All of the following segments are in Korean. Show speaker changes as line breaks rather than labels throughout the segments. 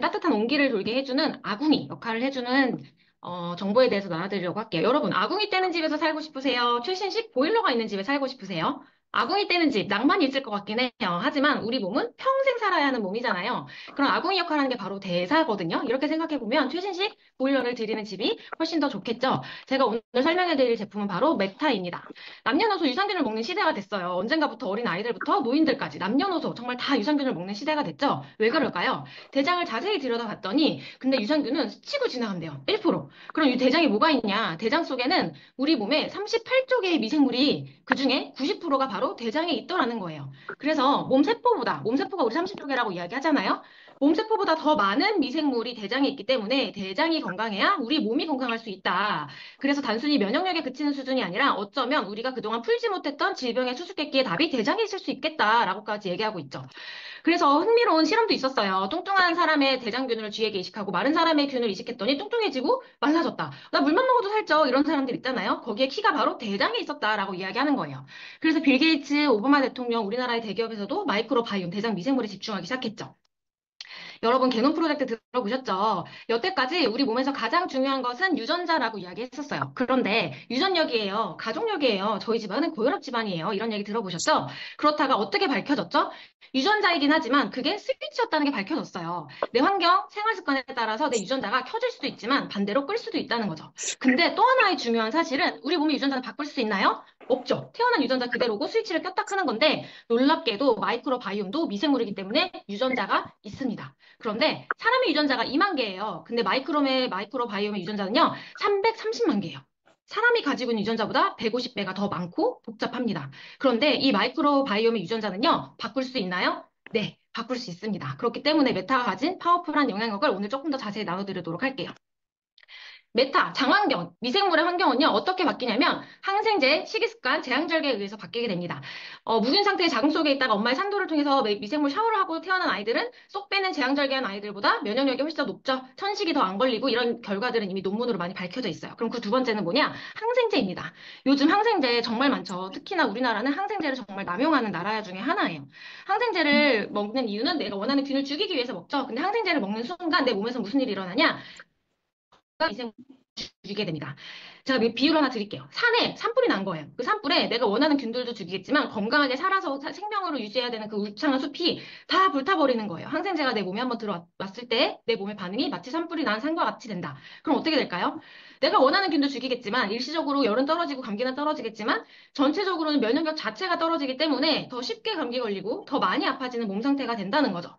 따뜻한 온기를 돌게 해주는 아궁이 역할을 해주는 정보에 대해서 나눠드리려고 할게요. 여러분, 아궁이 떼는 집에서 살고 싶으세요? 최신식 보일러가 있는 집에 살고 싶으세요? 아궁이 떼는 집, 낭만이 있을 것 같긴 해요. 하지만 우리 몸은 평생 살아야 하는 몸이잖아요. 그럼 아궁이 역할을 하는 게 바로 대사거든요. 이렇게 생각해보면 최신식 보일러를 드리는 집이 훨씬 더 좋겠죠. 제가 오늘 설명해드릴 제품은 바로 메타입니다. 남녀노소 유산균을 먹는 시대가 됐어요. 언젠가부터 어린 아이들부터 노인들까지 남녀노소 정말 다 유산균을 먹는 시대가 됐죠. 왜 그럴까요? 대장을 자세히 들여다봤더니 근데 유산균은 스치고 지나간대요. 1%. 그럼 이 대장에 뭐가 있냐? 대장 속에는 우리 몸에 38조 개의 미생물이 그중에 90%가 바로 대장에 있더라는 거예요. 그래서 몸세포가 우리 30조 개라고 이야기하잖아요. 몸세포보다 더 많은 미생물이 대장에 있기 때문에 대장이 건강해야 우리 몸이 건강할 수 있다. 그래서 단순히 면역력에 그치는 수준이 아니라 어쩌면 우리가 그동안 풀지 못했던 질병의 수수께끼의 답이 대장에 있을 수 있겠다라고까지 얘기하고 있죠. 그래서 흥미로운 실험도 있었어요. 뚱뚱한 사람의 대장균을 쥐에게 이식하고 마른 사람의 균을 이식했더니 뚱뚱해지고 말라졌다. 나 물만 먹어도 살쪄. 이런 사람들 있잖아요. 거기에 키가 바로 대장에 있었다라고 이야기하는 거예요. 그래서 빌 게이츠, 오바마 대통령, 우리나라의 대기업에서도 마이크로바이옴, 대장 미생물에 집중하기 시작했죠. 여러분 개놈 프로젝트 들어보셨죠? 여태까지 우리 몸에서 가장 중요한 것은 유전자라고 이야기했었어요. 그런데 유전력이에요. 가족력이에요. 저희 집안은 고혈압 집안이에요. 이런 얘기 들어보셨죠? 그렇다가 어떻게 밝혀졌죠? 유전자이긴 하지만 그게 스위치였다는 게 밝혀졌어요. 내 환경, 생활 습관에 따라서 내 유전자가 켜질 수도 있지만 반대로 끌 수도 있다는 거죠. 근데 또 하나의 중요한 사실은 우리 몸의 유전자는 바꿀 수 있나요? 없죠. 태어난 유전자 그대로고 스위치를 꼈다 크는 건데 놀랍게도 마이크로바이옴도 미생물이기 때문에 유전자가 있습니다. 그런데 사람의 유전자가 2만 개예요. 근데 마이크로바이옴의 유전자는요, 330만 개예요. 사람이 가지고 있는 유전자보다 150배가 더 많고 복잡합니다. 그런데 이 마이크로바이옴의 유전자는요, 바꿀 수 있나요? 네, 바꿀 수 있습니다. 그렇기 때문에 메타가 가진 파워풀한 영향력을 오늘 조금 더 자세히 나눠드리도록 할게요. 메타, 장환경, 미생물의 환경은요, 어떻게 바뀌냐면, 항생제, 식이습관, 제왕절개에 의해서 바뀌게 됩니다. 묵은 상태의 자궁 속에 있다가 엄마의 산도를 통해서 미생물 샤워를 하고 태어난 아이들은 쏙 빼는 제왕절개한 아이들보다 면역력이 훨씬 더 높죠. 천식이 더 안 걸리고 이런 결과들은 이미 논문으로 많이 밝혀져 있어요. 그럼 그 두 번째는 뭐냐? 항생제입니다. 요즘 항생제 정말 많죠. 특히나 우리나라는 항생제를 정말 남용하는 나라 중에 하나예요. 항생제를 먹는 이유는 내가 원하는 균을 죽이기 위해서 먹죠. 근데 항생제를 먹는 순간 내 몸에서 무슨 일이 일어나냐? 미생물을 죽이게 됩니다. 제가 비유를 하나 드릴게요. 산에 산불이 난 거예요. 그 산불에 내가 원하는 균들도 죽이겠지만 건강하게 살아서 생명으로 유지해야 되는 그 울창한 숲이 다 불타버리는 거예요. 항생제가 내 몸에 한번 들어왔을 때 내 몸의 반응이 마치 산불이 난 산과 같이 된다. 그럼 어떻게 될까요? 내가 원하는 균도 죽이겠지만 일시적으로 열은 떨어지고 감기는 떨어지겠지만 전체적으로는 면역력 자체가 떨어지기 때문에 더 쉽게 감기 걸리고 더 많이 아파지는 몸 상태가 된다는 거죠.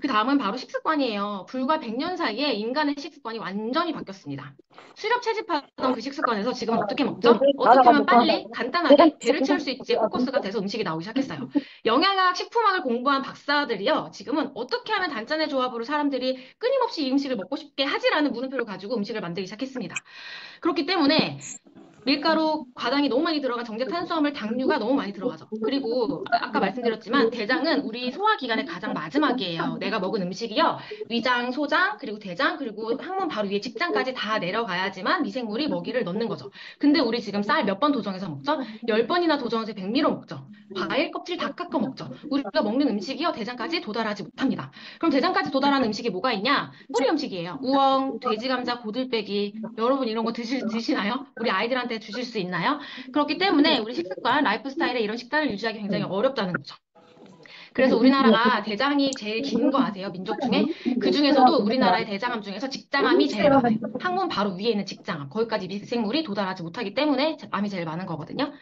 그 다음은 바로 식습관이에요. 불과 100년 사이에 인간의 식습관이 완전히 바뀌었습니다. 수렵 채집하던 그 식습관에서 지금 어떻게 먹죠? 어떻게 하면 빨리, 간단하게 배를 채울 수 있지 포커스가 돼서 음식이 나오기 시작했어요. 영양학, 식품학을 공부한 박사들이요. 지금은 어떻게 하면 단짠의 조합으로 사람들이 끊임없이 이 음식을 먹고 싶게 하지라는 물음표를 가지고 음식을 만들기 시작했습니다. 그렇기 때문에 밀가루, 과당이 너무 많이 들어간 정제 탄수화물, 당류가 너무 많이 들어가죠. 그리고 아까 말씀드렸지만 대장은 우리 소화기관의 가장 마지막이에요. 내가 먹은 음식이요. 위장, 소장, 그리고 대장, 그리고 항문 바로 위에 직장까지 다 내려가야지만 미생물이 먹이를 넣는 거죠. 근데 우리 지금 쌀 몇 번 도정해서 먹죠? 10번이나 도정해서 100미로 먹죠. 과일 껍질 다 깎아 먹죠. 우리가 먹는 음식이요. 대장까지 도달하지 못합니다. 그럼 대장까지 도달하는 음식이 뭐가 있냐? 뿌리 음식이에요. 우엉, 돼지 감자, 고들빼기. 여러분 이런 거 드시나요? 우리 아이들한테 주실 수 있나요? 그렇기 때문에 우리 식습관, 라이프 스타일에 이런 식단을 유지하기 굉장히 어렵다는 거죠. 그래서 우리나라가 대장이 제일 긴 거 아세요? 민족 중에? 그 중에서도 우리나라의 대장암 중에서 직장암이 제일 많아요. 항문 바로 위에 있는 직장암. 거기까지 미생물이 도달하지 못하기 때문에 암이 제일 많은 거거든요.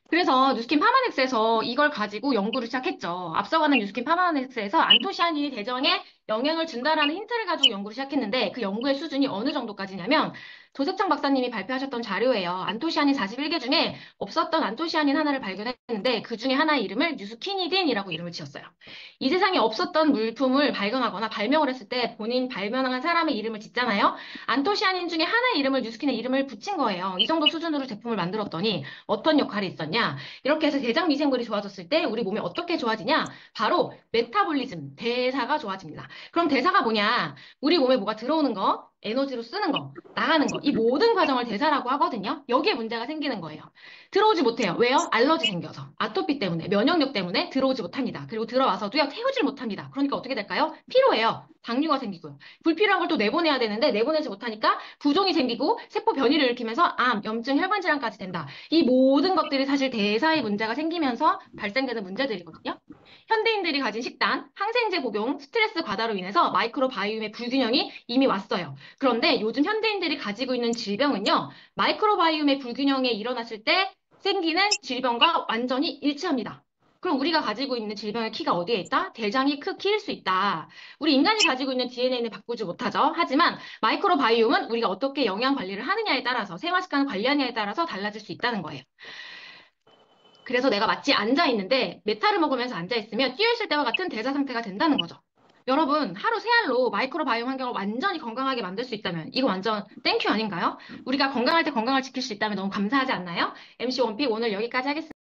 그래서 뉴스킨 파마넥스에서 이걸 가지고 연구를 시작했죠. 앞서가는 뉴스킨 파마넥스에서 안토시아닌이 대장에 영향을 준다라는 힌트를 가지고 연구를 시작했는데 그 연구의 수준이 어느 정도까지냐면 조석창 박사님이 발표하셨던 자료예요. 안토시아닌 41개 중에 없었던 안토시아닌 하나를 발견했는데 그 중에 하나의 이름을 뉴스키니딘이라고 이름을 지었어요. 이 세상에 없었던 물품을 발견하거나 발명을 했을 때 본인 발명한 사람의 이름을 짓잖아요. 안토시아닌 중에 하나의 이름을 뉴스킨의 이름을 붙인 거예요. 이 정도 수준으로 제품을 만들었더니 어떤 역할이 있었냐? 이렇게 해서 대장 미생물이 좋아졌을 때 우리 몸이 어떻게 좋아지냐? 바로 메타볼리즘, 대사가 좋아집니다. 그럼 대사가 뭐냐? 우리 몸에 뭐가 들어오는 거, 에너지로 쓰는 거, 나가는 거, 이 모든 과정을 대사라고 하거든요. 여기에 문제가 생기는 거예요. 들어오지 못해요. 왜요? 알러지 생겨서. 아토피 때문에, 면역력 때문에 들어오지 못합니다. 그리고 들어와서도요, 태우질 못합니다. 그러니까 어떻게 될까요? 피로해요. 당뇨가 생기고요. 불필요한 걸 또 내보내야 되는데 내보내지 못하니까 부종이 생기고 세포 변이를 일으키면서 암, 염증, 혈관 질환까지 된다. 이 모든 것들이 사실 대사에 문제가 생기면서 발생되는 문제들이거든요. 현대인들이 가진 식단, 항생제 복용, 스트레스 과다로 인해서 마이크로바이옴의 불균형이 이미 왔어요. 그런데 요즘 현대인들이 가지고 있는 질병은요, 마이크로바이옴의 불균형이 일어났을 때 생기는 질병과 완전히 일치합니다. 그럼 우리가 가지고 있는 질병의 키가 어디에 있다? 대장이 키일 수 있다. 우리 인간이 가지고 있는 DNA는 바꾸지 못하죠. 하지만 마이크로바이옴은 우리가 어떻게 영양 관리를 하느냐에 따라서 생활 습관 관리하느냐에 따라서 달라질 수 있다는 거예요. 그래서 내가 마치 앉아 있는데 메타를 먹으면서 앉아 있으면 뛰어 있을 때와 같은 대사 상태가 된다는 거죠. 여러분, 하루 세 알로 마이크로바이옴 환경을 완전히 건강하게 만들 수 있다면 이거 완전 땡큐 아닌가요? 우리가 건강할 때 건강을 지킬 수 있다면 너무 감사하지 않나요? MC 원픽 오늘 여기까지 하겠습니다.